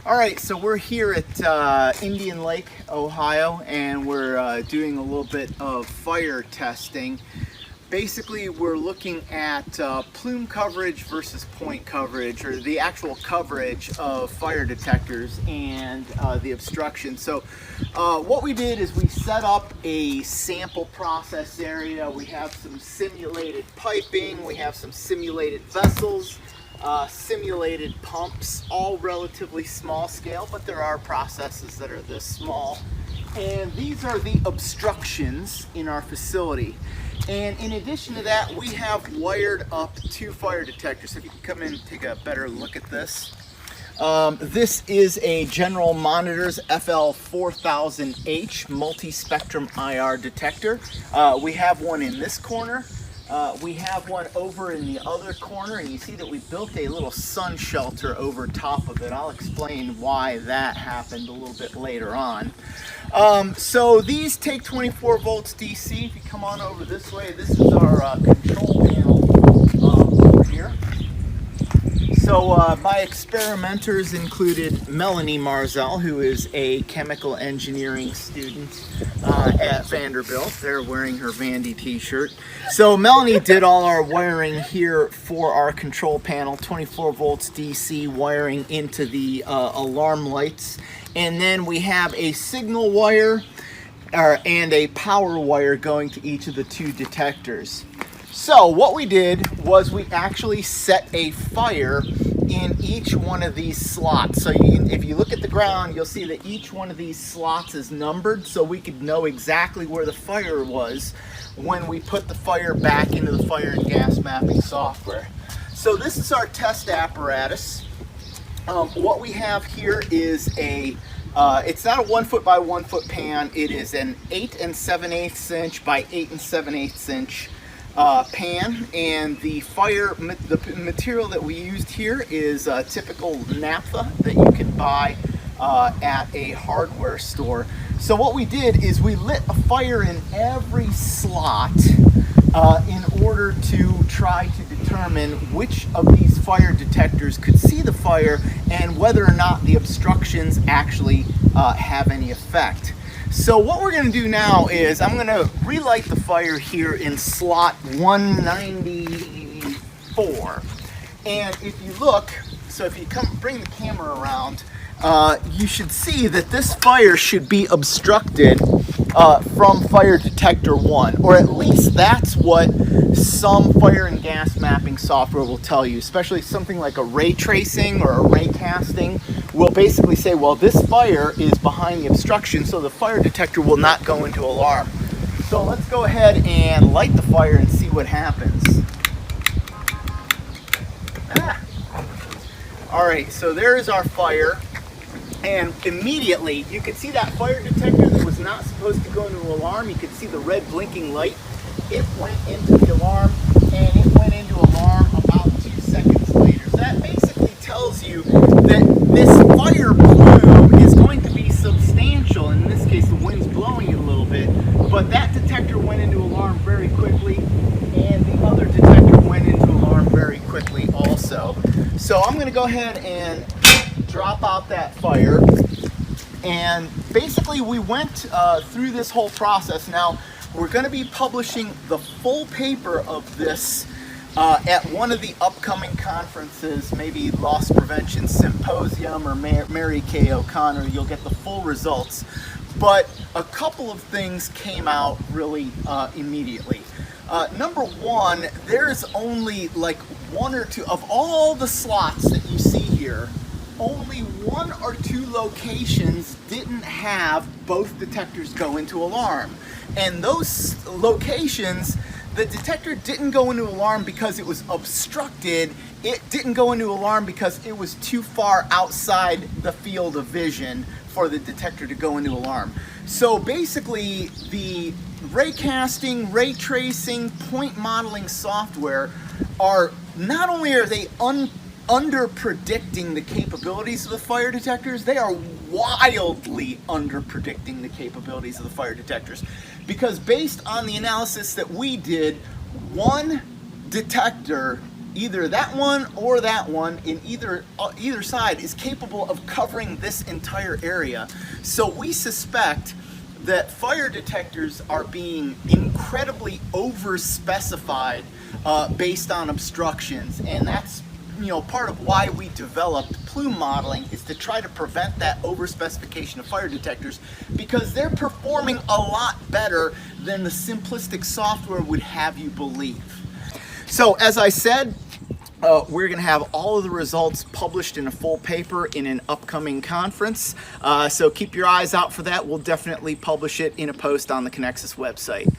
All right, so we're here at Indian Lake, Ohio, and we're doing a little bit of fire testing. Basically, we're looking at plume coverage versus point coverage, or the actual coverage of fire detectors and the obstruction. So what we did is we set up a sample process area. We have some simulated piping, we have some simulated vessels, simulated pumps, all relatively small scale, but there are processes that are this small. And these are the obstructions in our facility. And in addition to that, we have wired up 2 fire detectors. So if you can come in and take a better look at this. This is a General Monitors FL4000H multi-spectrum IR detector. We have one in this corner. We have one over in the other corner, and you see that we built a little sun shelter over top of it. I'll explain why that happened a little bit later on. So these take 24 volts DC. If you come on over this way, this is our control panel over here. So my experimenters included Melanie Marzell, who is a chemical engineering student at Vanderbilt. They're wearing her Vandy t-shirt. So Melanie did all our wiring here for our control panel, 24 volts DC wiring into the alarm lights. And then we have a signal wire and a power wire going to each of the 2 detectors. So what we did was we actually set a fire in each one of these slots. So if you look at the ground, you'll see that each one of these slots is numbered, so we could know exactly where the fire was when we put the fire back into the fire and gas mapping software. So this is our test apparatus. What we have here is it's not a 1 foot by 1 foot pan. It is an 8 7/8 inch by 8 7/8 inch pan, and the material that we used here is typical naphtha that you can buy at a hardware store. So what we did is we lit a fire in every slot in order to try to determine which of these fire detectors could see the fire and whether or not the obstructions actually have any effect. So what we're going to do now is I'm going to relight the fire here in slot 194. And if you look, so if you bring the camera around, you should see that this fire should be obstructed from fire detector 1, or at least that's what some fire and gas mapping software will tell you, especially something like a ray tracing or a ray casting will basically say, well, this fire is behind the obstruction, so the fire detector will not go into alarm. So let's go ahead and light the fire and see what happens. All right, so there is our fire. And immediately, you can see that fire detector that was not supposed to go into alarm. You can see the red blinking light. It went into the alarm, and it went into alarm about 2 seconds later. So that basically tells you that this fire plume is going to be substantial. In this case, the wind's blowing it a little bit, but that detector went into alarm very quickly, and the other detector went into alarm very quickly also. So I'm going to go ahead and drop out that fire, and basically we went through this whole process. Now we're going to be publishing the full paper of this at one of the upcoming conferences, maybe Loss Prevention Symposium or Mary Kay O'Connor. You'll get the full results, but a couple of things came out really immediately. Number one, there's only like 1 or 2 of all the slots that you see here. Only 1 or 2 locations didn't have both detectors go into alarm. And those locations, the detector didn't go into alarm because it was obstructed. It didn't go into alarm because it was too far outside the field of vision for the detector to go into alarm. So basically, the ray casting, ray tracing, point modeling software are, not only are they under predicting the capabilities of the fire detectors, they are wildly under predicting the capabilities of the fire detectors. Because based on the analysis that we did, one detector either that one or that one in either side is capable of covering this entire area. So we suspect that fire detectors are being incredibly over-specified based on obstructions, and that's part of why we developed plume modeling, is to try to prevent that over-specification of fire detectors, because they're performing a lot better than the simplistic software would have you believe. So as I said, we're going to have all of the results published in a full paper in an upcoming conference. So keep your eyes out for that. We'll definitely publish it in a post on the Kenexis website.